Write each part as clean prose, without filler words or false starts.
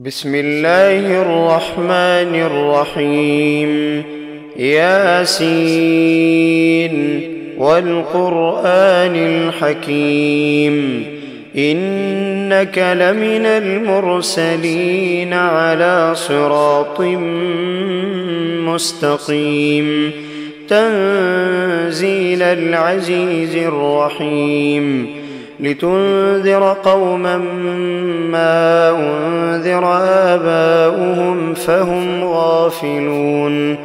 بسم الله الرحمن الرحيم. ياسين والقرآن الحكيم إنك لمن المرسلين على صراط مستقيم تنزيل العزيز الرحيم لتنذر قوما ما أنذر آباؤهم فهم غافلون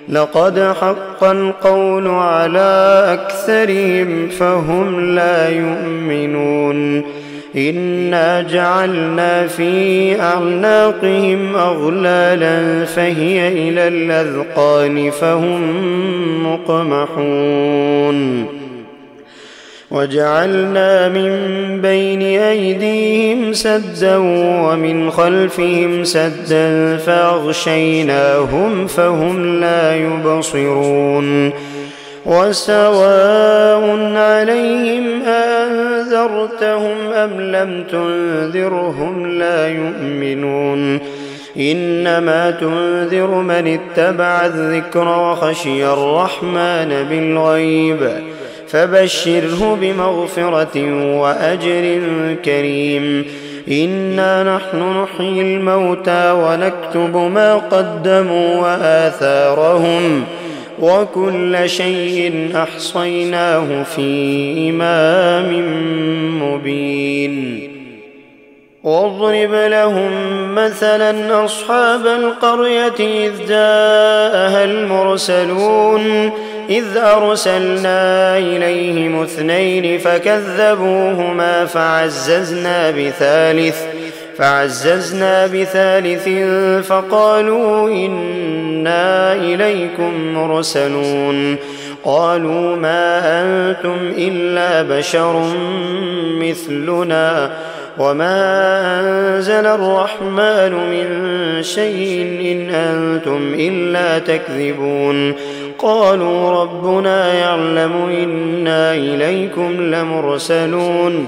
لقد حق القول على أكثرهم فهم لا يؤمنون إنا جعلنا في أعناقهم أغلالا فهي إلى الأذقان فهم مقمحون وجعلنا من بين أيديهم سدا ومن خلفهم سدا فأغشيناهم فهم لا يبصرون وسواء عليهم أنذرتهم أم لم تنذرهم لا يؤمنون إنما تنذر من اتبع الذكر وخشي الرحمن بالغيب فبشره بمغفرة وأجر كريم إنا نحن نحيي الموتى ونكتب ما قدموا وآثارهم وكل شيء أحصيناه في إمام مبين واضرب لهم مثلا أصحاب القرية إذ جاءها المرسلون إذ أرسلنا إليهم اثنين فكذبوهما فعززنا بثالث فقالوا إنا إليكم مرسلون قالوا ما أنتم إلا بشر مثلنا وما أنزل الرحمن من شيء إن أنتم إلا تكذبون قالوا ربنا يعلم إنا إليكم لمرسلون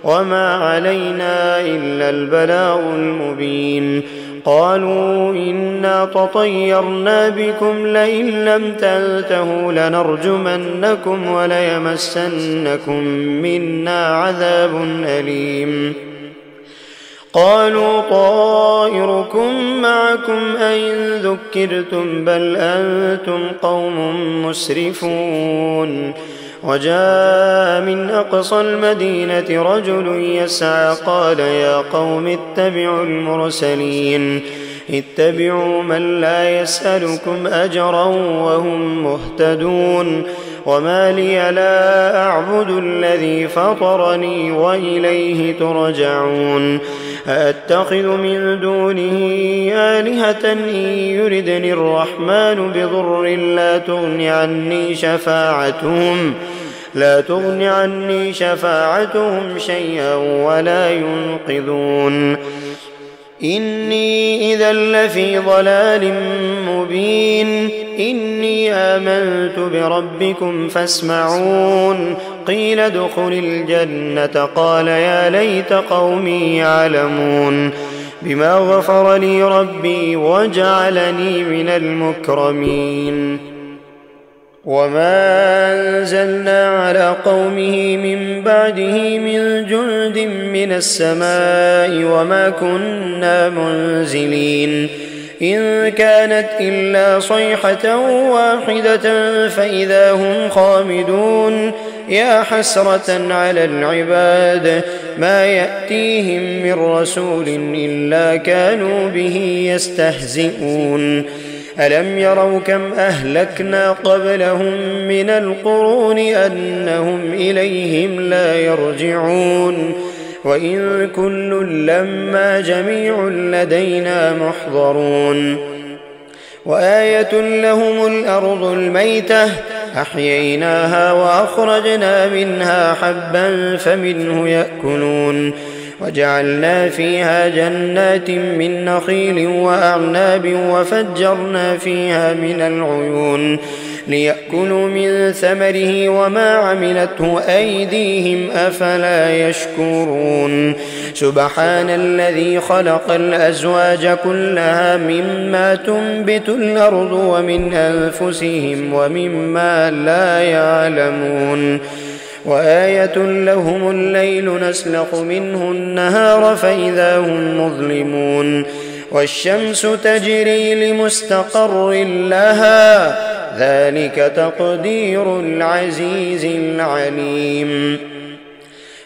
وما علينا إلا البلاغ المبين قالوا إنا تطيرنا بكم لئن لم تنتهوا لنرجمنكم وليمسنكم منا عذاب أليم قالوا طائركم معكم أئن ذكرتم بل أنتم قوم مسرفون وجاء من أقصى المدينة رجل يسعى قال يا قوم اتبعوا المرسلين اتبعوا من لا يسألكم أجرا وهم مهتدون وما لي لا أعبد الذي فطرني وإليه ترجعون أأتخذ من دونه آلهة إن يردني الرحمن بضر لا تغن عني شفاعتهم شيئا ولا ينقذون إني إذا لفي ضلال مبين إني آمنت بربكم فاسمعون قيل ادخل الجنة قال يا ليت قومي يعلمون بما غفر لي ربي وجعلني من المكرمين وما أنزلنا على قومه من بعده من جند من السماء وما كنا منزلين إن كانت إلا صيحة واحدة فإذا هم خامدون يا حسرة على العباد ما يأتيهم من رسول إلا كانوا به يستهزئون ألم يروا كم أهلكنا قبلهم من القرون أنهم إليهم لا يرجعون وإن كل لما جميع لدينا محضرون وآية لهم الأرض الميتة أحييناها وأخرجنا منها حبا فمنه يأكلون وجعلنا فيها جنات من نخيل وأعناب وفجرنا فيها من العيون ليأكلوا من ثمره وما عملته أيديهم أفلا يشكرون سبحان الذي خلق الأزواج كلها مما تنبت الأرض ومن أنفسهم ومما لا يعلمون وآية لهم الليل نسلخ منه النهار فإذا هم مظلمون والشمس تجري لمستقر لها ذلك تقدير العزيز العليم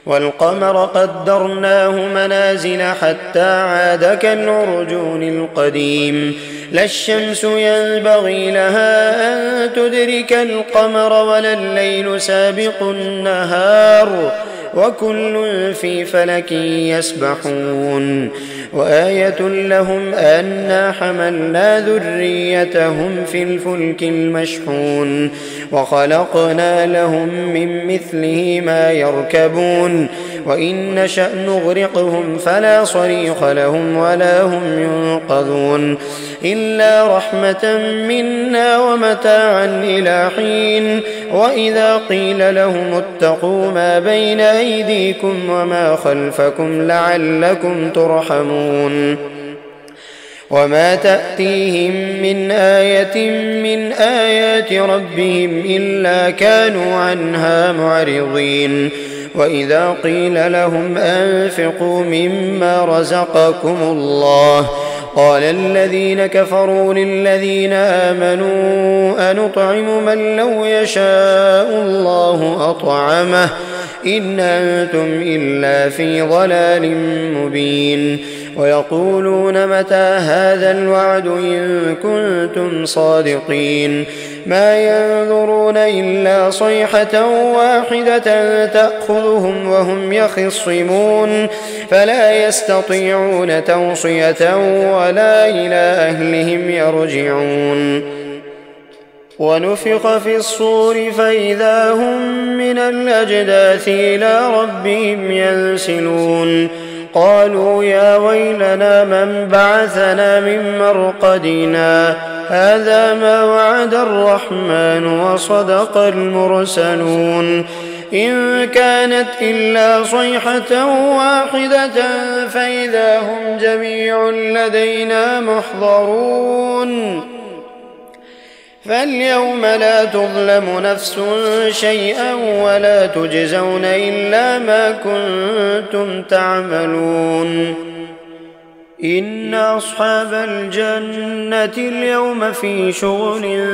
والقمر قدرناه منازل حتى عاد كالعرجون القديم لا الشمس ينبغي لها أن تدرك القمر ولا الليل سابق النهار وكل في فلك يسبحون وآية لهم أنا حملنا ذريتهم في الفلك المشحون وخلقنا لهم من مثله ما يركبون وإن نشأ نغرقهم فلا صريخ لهم ولا هم ينقذون إلا رحمة منا ومتاعا إلى حين وإذا قيل لهم اتقوا ما بين أيديكم وما خلفكم لعلكم ترحمون وما تأتيهم من آية من آيات ربهم إلا كانوا عنها معرضين وإذا قيل لهم أنفقوا مما رزقكم الله قال الذين كفروا للذين آمنوا أنطعم من لو يشاء الله أطعمه إن أنتم إلا في ضلال مبين ويقولون متى هذا الوعد إن كنتم صادقين ما ينظرون إلا صيحة واحدة تأخذهم وهم يخصمون فلا يستطيعون توصية ولا إلى أهلهم يرجعون ونفخ في الصور فإذا هم من الأجداث إلى ربهم ينسلون قالوا يا ويلنا من بعثنا من مرقدنا هذا ما وعد الرحمن وصدق المرسلون إن كانت إلا صيحة واحدة فإذا هم جميع لدينا محضرون فاليوم لا تظلم نفس شيئا ولا تجزون إلا ما كنتم تعملون إن أصحاب الجنة اليوم في شغل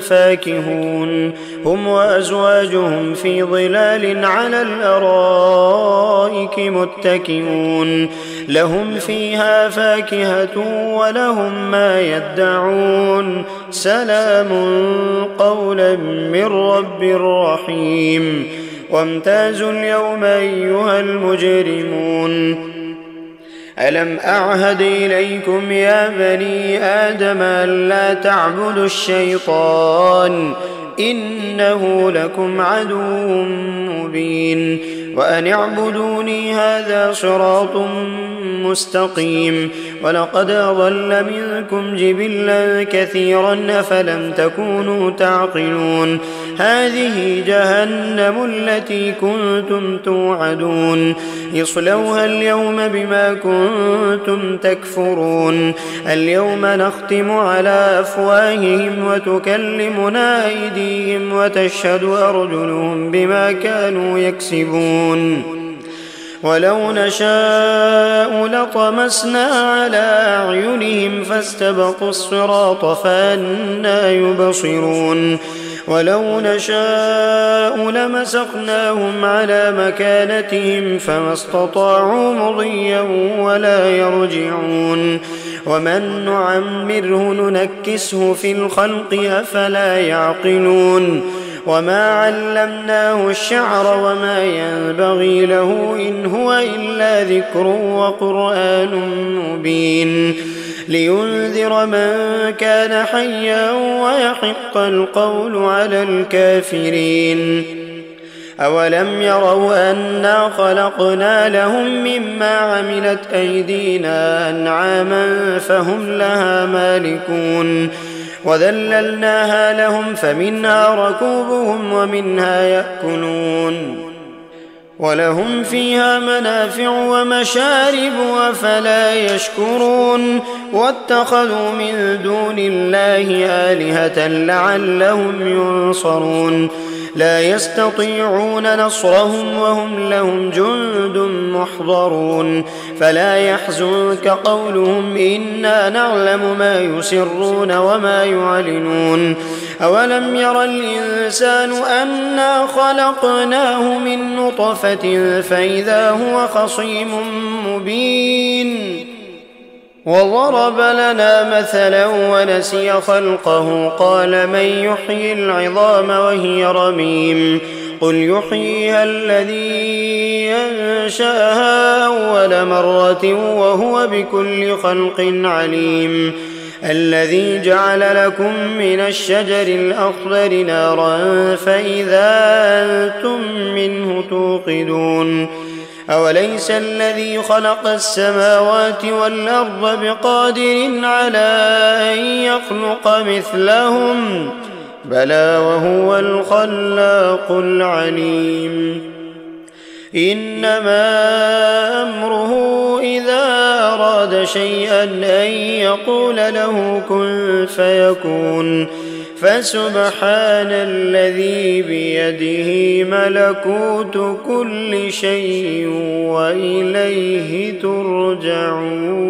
فاكهون هم وأزواجهم في ظلال على الأرائك متكئون لهم فيها فاكهة ولهم ما يدعون سلام قولا من رب رحيم وامتازوا اليوم أيها المجرمون ألم أعهد إليكم يا بني آدم ألا تعبدوا الشيطان إنه لكم عدو مبين وأن اعبدوني هذا صراط مستقيم ولقد أضل منكم جبلا كثيرا أفلم تكونوا تعقلون هذه جهنم التي كنتم توعدون اصلوها اليوم بما كنتم تكفرون اليوم نختم على أفواههم وتكلمنا أيديهم وتشهد أرجلهم بما كانوا يكسبون ولو نشاء لطمسنا على أعينهم فاستبقوا الصراط فأنى يبصرون ولو نشاء لمسخناهم على مكانتهم فما استطاعوا مضيا ولا يرجعون ومن نعمره ننكسه في الخلق أفلا يعقلون وما علمناه الشعر وما ينبغي له إن هو إلا ذكر وقرآن مبين لينذر من كان حيا ويحق القول على الكافرين أولم يروا أنا خلقنا لهم مما عملت أيدينا أنعاما فهم لها مالكون وذللناها لهم فمنها ركوبهم ومنها يأكلون ولهم فيها منافع ومشارب أفلا يشكرون واتخذوا من دون الله آلهة لعلهم ينصرون لا يستطيعون نصرهم وهم لهم جند محضرون فلا يحزنك قولهم إنا نعلم ما يسرون وما يعلنون أولم ير الإنسان أنا خلقناه من نطفة فإذا هو خصيم مبين وضرب لنا مثلا ونسي خلقه قال من يحيي العظام وهي رميم قل يحييها الذي أنشأها أول مرة وهو بكل خلق عليم الذي جعل لكم من الشجر الأخضر نارا فإذا أنتم منه توقدون أوليس الذي خلق السماوات والأرض بقادر على أن يخلق مثلهم بلى وهو الخلاق العليم إنما أمره إذا أراد شيئا أن يقول له كن فيكون فسبحان الذي بيده ملكوت كل شيء وإليه ترجعون